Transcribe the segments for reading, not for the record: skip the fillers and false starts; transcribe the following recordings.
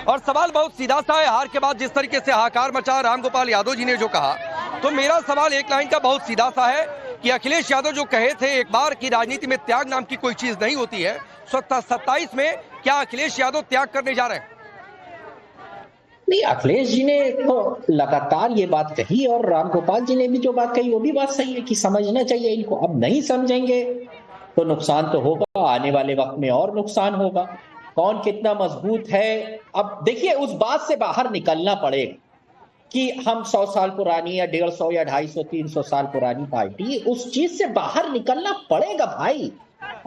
और सवाल बहुत सीधा सा है। हार के बाद जिस तरीके से हाहाकार मचा रामगोपाल यादव जी ने जो कहा, तो मेरा सवाल एक लाइन का बहुत सीधा सा है कि अखिलेश यादव जो कहे थे एक बार कि राजनीति में त्याग नाम की कोई चीज नहीं होती है, 27 में क्या अखिलेश यादव त्याग करने जा रहे हैं? नहीं, अखिलेश जी ने तो लगातार ये बात कही और रामगोपाल जी ने भी जो बात कही वो भी बात सही है कि समझना चाहिए इनको। अब नहीं समझेंगे तो नुकसान तो होगा, आने वाले वक्त में और नुकसान होगा। कौन कितना मजबूत है, अब देखिए उस बात से बाहर निकलना पड़ेगा कि हम 100 साल पुरानी या 150 या 250 300 साल पुरानी पार्टी, उस चीज से बाहर निकलना पड़ेगा भाई,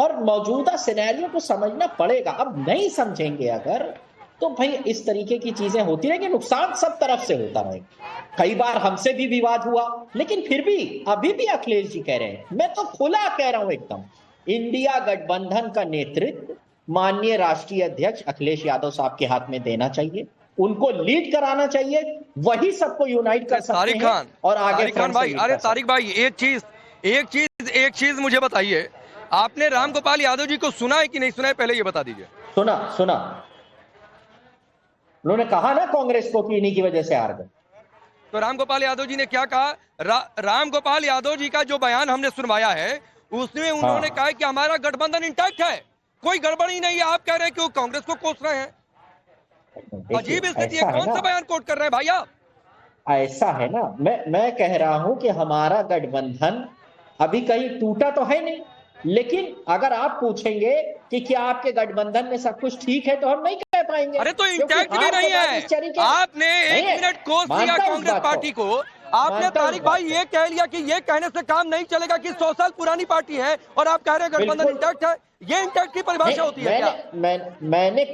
और मौजूदा सिनेरियो को समझना पड़ेगा। अब नहीं समझेंगे अगर तो भाई इस तरीके की चीजें होती रहेंगी, नुकसान सब तरफ से होता रहेगा। कई बार हमसे भी विवाद हुआ, लेकिन फिर भी अभी भी अखिलेश जी कह रहे हैं, मैं तो खुला कह रहा हूं एकदम, इंडिया गठबंधन का नेतृत्व माननीय राष्ट्रीय अध्यक्ष अखिलेश यादव साहब के हाथ में देना चाहिए, उनको लीड कराना चाहिए, वही सबको यूनाइट कर सकते हैं और आगे। तारिक खान भाई, अरे तारिक भाई, एक चीज मुझे बताइए, आपने रामगोपाल यादव जी को सुना है कि नहीं सुना है, पहले ये बता दीजिए। सुना, उन्होंने कहा ना कांग्रेस को कि इन्हीं की वजह से हार गए। तो रामगोपाल यादव जी ने क्या कहा? रामगोपाल यादव जी का जो बयान हमने सुनवाया है उसमें उन्होंने कहा कि हमारा गठबंधन इंटैक्ट है, कोई गड़बड़ ही नहीं है। आप कह रहे हैं कि वो कांग्रेस को कोस रहे हैं। अजीब स्थिति है, कौन सा बयान कोट कर रहे हैं भाई आप? ऐसा है ना, मैं कह रहा हूं कि हमारा गठबंधन अभी कहीं टूटा तो है नहीं, लेकिन अगर आप पूछेंगे कि क्या आपके गठबंधन में सब कुछ ठीक है तो हम नहीं कह पाएंगे। अरे तो इंटैक्ट भी नहीं है। आपने 1 मिनट कोस दिया कांग्रेस पार्टी को, आपने तारिक भाई ये कह लिया कि ये कहने से काम नहीं चलेगा कि 100 साल पुरानी पार्टी है और आप कह रहे हैं गठबंधन इंटैक्ट है। ये इंटैक्ट की परिभाषा होती है क्या? मैंने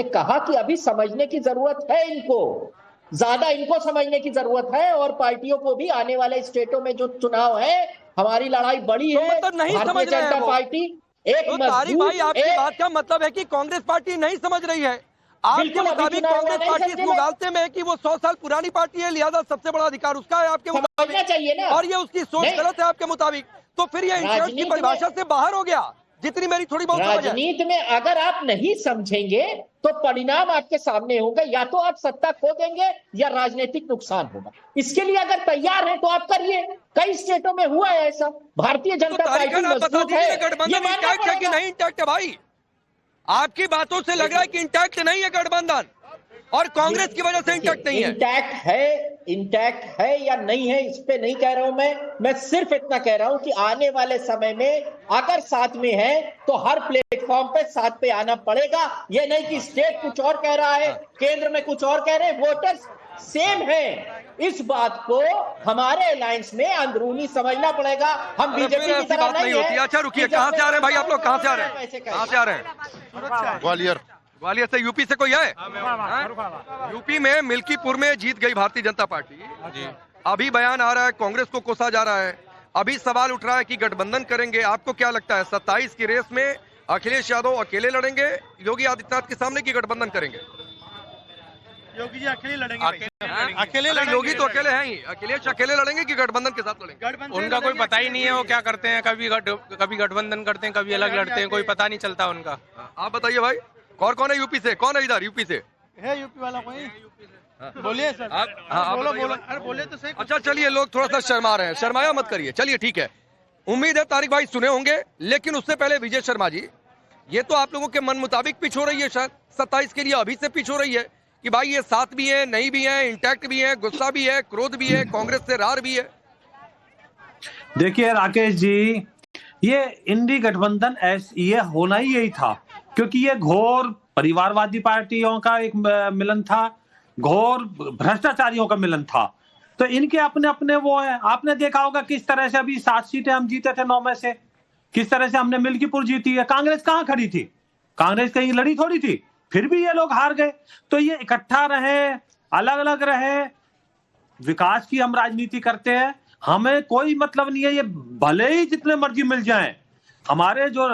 कहा कि अभी समझने की जरूरत है, इनको ज्यादा इनको समझने की जरूरत है, और पार्टियों को भी आने वाले स्टेटों में जो चुनाव है, हमारी लड़ाई बड़ी है। मतलब नहीं समझ रहे हैं पार्टी एक तो तारिक भाई, आपकी बात का मतलब है कि कांग्रेस पार्टी नहीं समझ रही है। आपके मुताबिक कांग्रेस पार्टी इस मुगालते में है कि वो 100 साल पुरानी पार्टी है, लिहाजा सबसे बड़ा अधिकार उसका है आपके मुताबिक चाहिए ना, और ये उसकी सोच गलत है आपके मुताबिक। तो फिर ये इंटरेस्ट की परिभाषा से बाहर हो गया, जितनी मेरी थोड़ी बहुत समझ है। राजनीति में अगर आप नहीं समझेंगे तो परिणाम आपके सामने होगा, या तो आप सत्ता खो देंगे या राजनीतिक नुकसान होगा। इसके लिए अगर तैयार है तो आप करिए, कई स्टेटों में हुआ है ऐसा। भारतीय जनता पार्टी मजबूत है, गठबंधन इंटैक्ट है कि नहीं इंटैक्ट है भाई? आपकी बातों से लग रहा है कि इंटैक्ट नहीं है गठबंधन और कांग्रेस की वजह से इंटैक्ट नहीं है। इंटैक्ट है या नहीं है इस पे नहीं कह रहा हूं मैं सिर्फ इतना कह रहा हूं कि आने वाले समय में अगर साथ में है तो हर प्लेटफॉर्म पे साथ पे आना पड़ेगा। ये नहीं कि स्टेट कुछ और कह रहा है, केंद्र में कुछ और कह रहे हैं, वोटर्स सेम है। इस बात को हमारे अलायंस में अंदरूनी समझना पड़ेगा। हम बीजेपी की तरह नहीं है। अच्छा रुकिए, कहां से आ रहे हैं भाई आप लोग? कहां से आ रहे हैं? ग्वालियर से। यूपी से कोई है? यूपी में मिल्कीपुर में जीत गई भारतीय जनता पार्टी। अभी बयान आ रहा है कांग्रेस को कोसा जा रहा है, अभी सवाल उठ रहा है कि गठबंधन करेंगे। आपको क्या लगता है 27 की रेस में अखिलेश यादव अकेले लड़ेंगे योगी आदित्यनाथ के सामने की गठबंधन करेंगे? योगी जी अकेले लड़ेंगे। अकेले लड़ेंगे। योगी तो अकेले हैं ही। अखिलेश अकेले लड़ेंगे कि गठबंधन के साथ लड़ेंगे? उनका कोई पता ही नहीं है वो क्या करते हैं, कभी गठबंधन करते हैं, कभी अलग लड़ते हैं, कोई पता नहीं चलता उनका। आप बताइए भाई, और कौन है यूपी से? कौन है इधर यूपी से? है यूपी वाला कोई? बोलिए सर। बोलो अरे बोले तो सही। अच्छा चलिए, लोग थोड़ा सा शर्मा रहे हैं, शर्माया मत करिए। चलिए ठीक है, उम्मीद है तारिक भाई सुने होंगे, लेकिन उससे पहले विजय शर्मा जी, ये तो आप लोगों के मन मुताबिक पिच हो रही है, शायद 27 के लिए अभी से पिच हो रही है कि भाई ये साथ भी है, नहीं भी है, इंटैक्ट भी है, गुस्सा भी है, क्रोध भी है, कांग्रेस से रार भी है। देखिए राकेश जी, ये इंडी गठबंधन ये होना ही यही था, क्योंकि ये घोर परिवारवादी पार्टियों का एक मिलन था, घोर भ्रष्टाचारियों का मिलन था। तो इनके अपने अपने वो है। आपने देखा होगा किस तरह से अभी 7 सीटें हम जीते थे 9 में से, किस तरह से हमने मिल्कीपुर जीती है। कांग्रेस कहां खड़ी थी? कांग्रेस कहीं लड़ी थोड़ी थी, फिर भी ये लोग हार गए। तो ये इकट्ठा रहे, अलग अलग रहे, विकास की हम राजनीति करते हैं, हमें कोई मतलब नहीं है। ये भले ही जितने मर्जी मिल जाएं, हमारे जो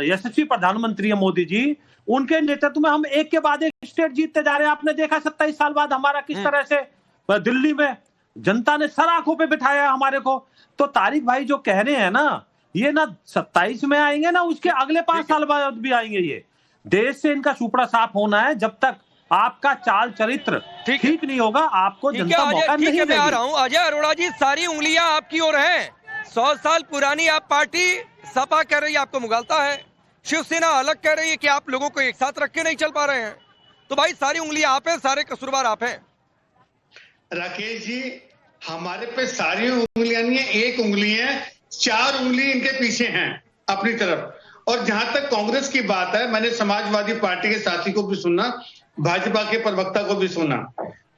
यशस्वी प्रधानमंत्री है मोदी जी, उनके नेतृत्व में हम एक के बाद एक स्टेट जीतते जा रहे हैं। आपने देखा 27 साल बाद हमारा किस तरह से दिल्ली में जनता ने सर आंखों पे बिठाया हमारे को। तो तारिक भाई जो कह रहे हैं ना, ये ना 27 में आएंगे ना उसके अगले 5 साल बाद भी आएंगे। ये देश से इनका सुपड़ा साफ होना है। जब तक आपका चाल चरित्र ठीक नहीं होगा, आपको ठीक है जनता मौका अजय, ठीक नहीं है मैं आ देगी। रहा हूँ। अजय अरोड़ा जी, सारी उंगलियां आपकी ओर हैं। 100 साल पुरानी आप पार्टी, सपा कह रही है आपको मुगालता है, शिवसेना अलग कह रही है कि आप लोगों को एक साथ रख के नहीं चल पा रहे हैं। तो भाई सारी उंगलियां आप हैं, सारे कसूरवार आप हैं। राकेश जी, हमारे पे सारी उंगलियां नहीं है, एक उंगली है, 4 उंगली इनके पीछे हैं अपनी तरफ। और जहां तक कांग्रेस की बात है, मैंने समाजवादी पार्टी के साथी को भी सुना, भाजपा के प्रवक्ता को भी सुना,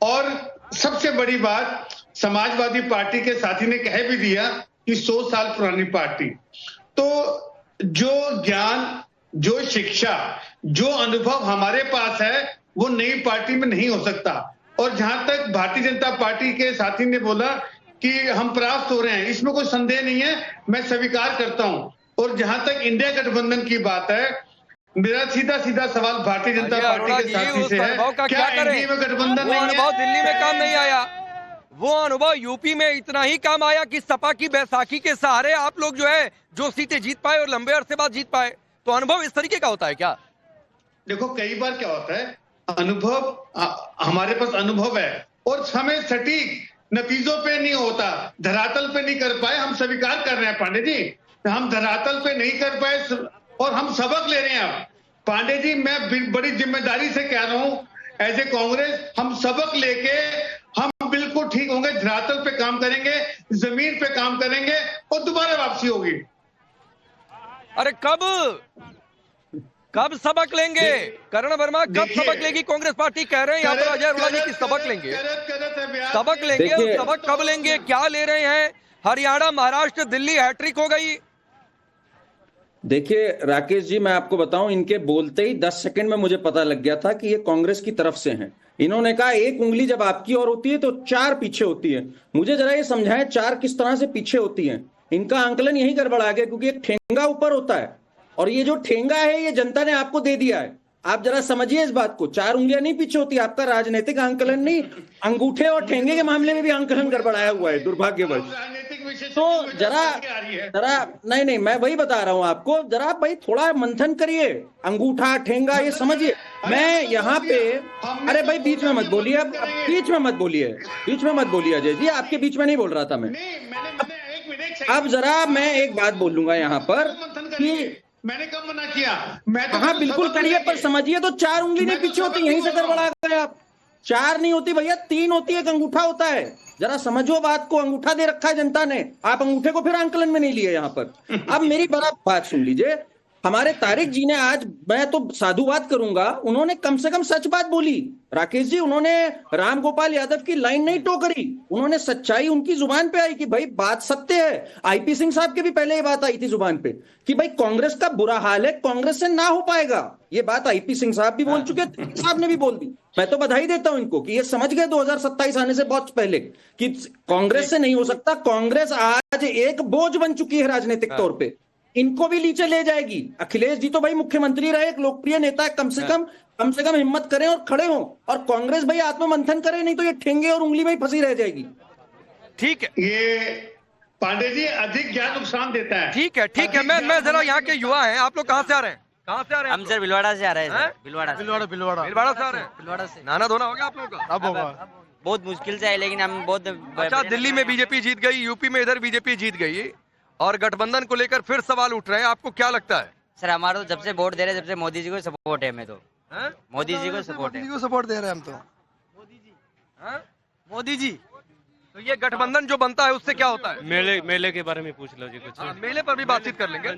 और सबसे बड़ी बात, समाजवादी पार्टी के साथी ने कह भी दिया कि 100 साल पुरानी पार्टी। तो जो ज्ञान, जो शिक्षा, जो अनुभव हमारे पास है, वो नई पार्टी में नहीं हो सकता। और जहां तक भारतीय जनता पार्टी के साथी ने बोला कि हम परास्त हो रहे हैं, इसमें कोई संदेह नहीं है, मैं स्वीकार करता हूं। और जहां तक इंडिया गठबंधन की बात है, मेरा सीधा सीधा सवाल भारतीय जनता पार्टी के साथी से है, क्या एनडीए में गठबंधन नहीं है? अनुभव दिल्ली में काम नहीं आया, वो अनुभव यूपी में इतना ही काम आया कि सपा की बैसाखी के सहारे आप लोग जो है जो सीटें जीत पाए और लंबे अरसे बाद जीत पाए। तो अनुभव इस तरीके का होता है क्या? देखो, कई बार क्या होता है, अनुभव, हमारे पास अनुभव है और हमें सटीक नतीजों पे नहीं होता, धरातल पे नहीं कर पाए, हम स्वीकार कर रहे हैं पांडे जी, हम धरातल पे नहीं कर पाए और हम सबक ले रहे हैं। अब पांडे जी, मैं बड़ी जिम्मेदारी से कह रहा हूं, एज ए कांग्रेस हम सबक लेके हम बिल्कुल ठीक होंगे, धरातल पे काम करेंगे, जमीन पे काम करेंगे और दोबारा वापसी होगी। अरे कब सबक लेंगे? करण वर्मा, कब सबक लेगी कांग्रेस पार्टी? कह रहे हैं यहाँ पर अजय अरोड़ा जी की सबक लेंगे, सबक लेंगे। और सबक कब लेंगे, क्या ले रहे हैं? हरियाणा, महाराष्ट्र, दिल्ली हैट्रिक हो गई। देखिए राकेश जी, मैं आपको बताऊं, इनके बोलते ही 10 सेकंड में मुझे पता लग गया था कि ये कांग्रेस की तरफ से हैं। इन्होंने कहा एक उंगली जब आपकी ओर होती है तो 4 पीछे होती है। मुझे जरा ये समझाएं 4 किस तरह से पीछे होती हैं। इनका आंकलन यही गड़बड़ा गया, क्योंकि एक ठेंगा ऊपर होता है और ये जो ठेंगा है ये जनता ने आपको दे दिया है। आप जरा समझिए इस बात को, 4 उंगलियां नहीं पीछे होती। आपका राजनीतिक आंकलन नहीं, अंगूठे और ठेंगे के मामले में भी आंकलन गड़बड़ाया हुआ है दुर्भाग्यवश। तो जरा नहीं, मैं वही बता रहा हूं आपको, जरा भाई थोड़ा मंथन करिए, अंगूठा ठेंगा ये समझिए। मैं यहाँ पे, अरे भाई बीच में मत बोलिए, अब बीच में मत बोलिए अजय जी, आपके बीच में नहीं बोल रहा था मैं। अब जरा मैं एक बात बोलूंगा यहाँ पर कि मैंने कब मना किया? मैं तो हाँ बिल्कुल करिए, पर समझिए तो 4 उंगली नहीं पीछे होती, यहीं से गड़बड़ा गए आप। 4 नहीं होती भैया, 3 होती है, एक अंगूठा होता है। जरा समझो बात को, अंगूठा दे रखा है जनता ने, आप अंगूठे को फिर आंकलन में नहीं लिए यहाँ पर। अब मेरी बड़ा बात सुन लीजिए, हमारे तारिक जी ने आज, मैं तो साधुवाद करूंगा, उन्होंने कम से कम सच बात बोली। राकेश जी, उन्होंने राम गोपाल यादव की लाइन नहीं टोकरी, उन्होंने सच्चाई उनकी जुबान पे आई कि भाई बात सत्य है। आईपी सिंह साहब के भी पहले ये बात आई थी जुबान पे कि भाई कांग्रेस का बुरा हाल है, कांग्रेस से ना हो पाएगा। ये बात आईपी सिंह साहब भी बोल चुके, साहब ने भी बोल दी। मैं तो बधाई देता हूं इनको कि ये समझ गए 2027 आने से बहुत पहले कि कांग्रेस से नहीं हो सकता। कांग्रेस आज एक बोझ बन चुकी है राजनीतिक तौर पे, इनको भी नीचे ले जाएगी। अखिलेश जी तो भाई मुख्यमंत्री रहे, एक लोकप्रिय नेता, कम से कम हिम्मत करें और खड़े हों, और कांग्रेस भाई आत्ममंथन करे, नहीं तो ये ठेंगे और उंगली में ही फंसी रह जाएगी। ठीक है, ये पांडे जी अधिक ज्ञान नुकसान देता है। ठीक है। मैं जरा, यहाँ के युवा हैं, आप लोग कहाँ से आ रहे हैं? हम सर भिलवाड़ा से आ रहे हैं। भिलवाड़ा से आ रहे हैं। भिलवाड़ा से नाना धोना हो गया आप लोगों का? अब होगा, बहुत मुश्किल से है, लेकिन हम बहुत अच्छा, दिल्ली में बीजेपी जीत गई, यूपी में इधर बीजेपी जीत गई, और गठबंधन को लेकर फिर सवाल उठ रहे हैं, आपको क्या लगता है? सर हमारा तो जब से वोट दे रहे हैं, जब से मोदी जी को सपोर्ट है। मैं तो मोदी जी को सपोर्ट है, सपोर्ट दे रहे हैं हम तो। मोदी जी। तो ये गठबंधन जो बनता है उससे क्या होता है? मेले के बारे में पूछ लो जी कुछ। मेले पर भी बातचीत कर लेंगे।